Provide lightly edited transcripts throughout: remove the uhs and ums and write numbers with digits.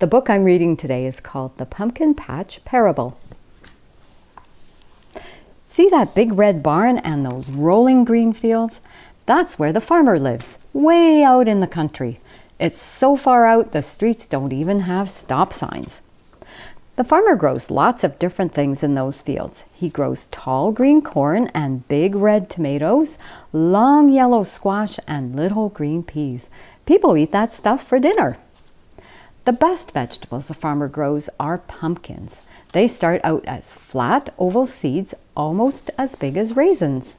The book I'm reading today is called The Pumpkin Patch Parable. See that big red barn and those rolling green fields? That's where the farmer lives, way out in the country. It's so far out the streets don't even have stop signs. The farmer grows lots of different things in those fields. He grows tall green corn and big red tomatoes, long yellow squash and little green peas. People eat that stuff for dinner. The best vegetables the farmer grows are pumpkins. They start out as flat oval seeds almost as big as raisins.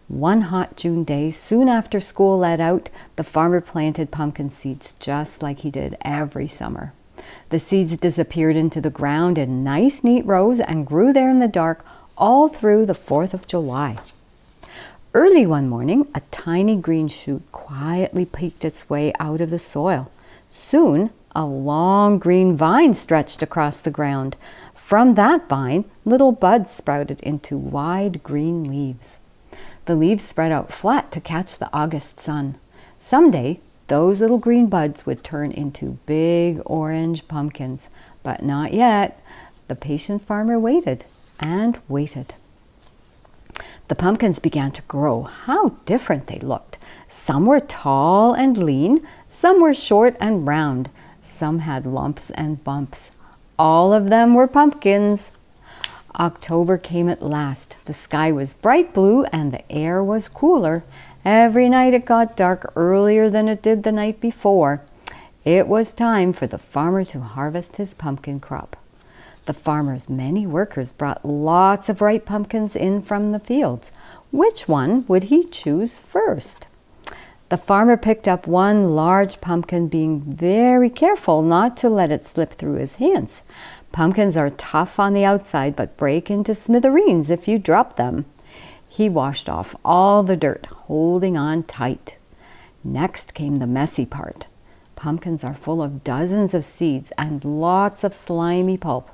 One hot June day, soon after school let out, the farmer planted pumpkin seeds just like he did every summer. The seeds disappeared into the ground in nice neat rows and grew there in the dark all through the 4th of July. Early one morning, a tiny green shoot quietly peeked its way out of the soil. Soon, a long green vine stretched across the ground. From that vine, little buds sprouted into wide green leaves. The leaves spread out flat to catch the August sun. Someday, those little green buds would turn into big orange pumpkins. But not yet. The patient farmer waited and waited. The pumpkins began to grow. How different they looked. Some were tall and lean. Some were short and round. Some had lumps and bumps. All of them were pumpkins. October came at last. The sky was bright blue and the air was cooler. Every night it got dark earlier than it did the night before. It was time for the farmer to harvest his pumpkin crop. The farmer's many workers brought lots of ripe pumpkins in from the fields. Which one would he choose first? The farmer picked up one large pumpkin, being very careful not to let it slip through his hands. Pumpkins are tough on the outside, but break into smithereens if you drop them. He washed off all the dirt, holding on tight. Next came the messy part. Pumpkins are full of dozens of seeds and lots of slimy pulp.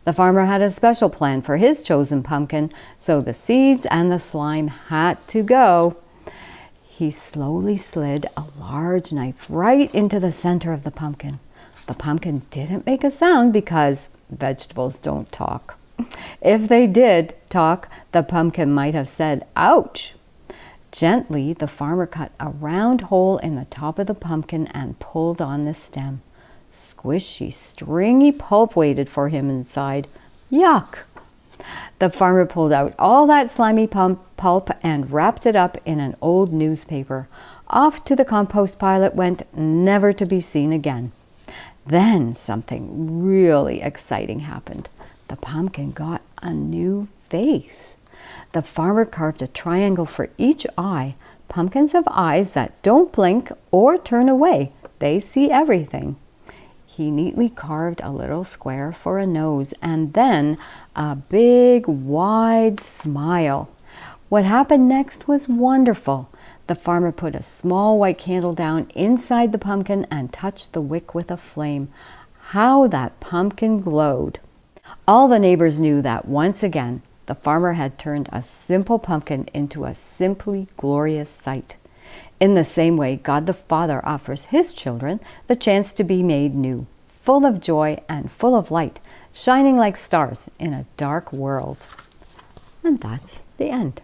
The farmer had a special plan for his chosen pumpkin, so the seeds and the slime had to go. He slowly slid a large knife right into the center of the pumpkin. The pumpkin didn't make a sound because vegetables don't talk. If they did talk, the pumpkin might have said, "Ouch!" Gently, the farmer cut a round hole in the top of the pumpkin and pulled on the stem. Squishy, stringy pulp waited for him inside. Yuck! The farmer pulled out all that slimy pulp and wrapped it up in an old newspaper. Off to the compost pile it went, never to be seen again. Then something really exciting happened. The pumpkin got a new face. The farmer carved a triangle for each eye. Pumpkins have eyes that don't blink or turn away. They see everything. He neatly carved a little square for a nose and then a big, wide smile. What happened next was wonderful. The farmer put a small white candle down inside the pumpkin and touched the wick with a flame. How that pumpkin glowed! All the neighbors knew that once again, the farmer had turned a simple pumpkin into a simply glorious sight. In the same way, God the Father offers His children the chance to be made new, full of joy and full of light, shining like stars in a dark world. And that's the end.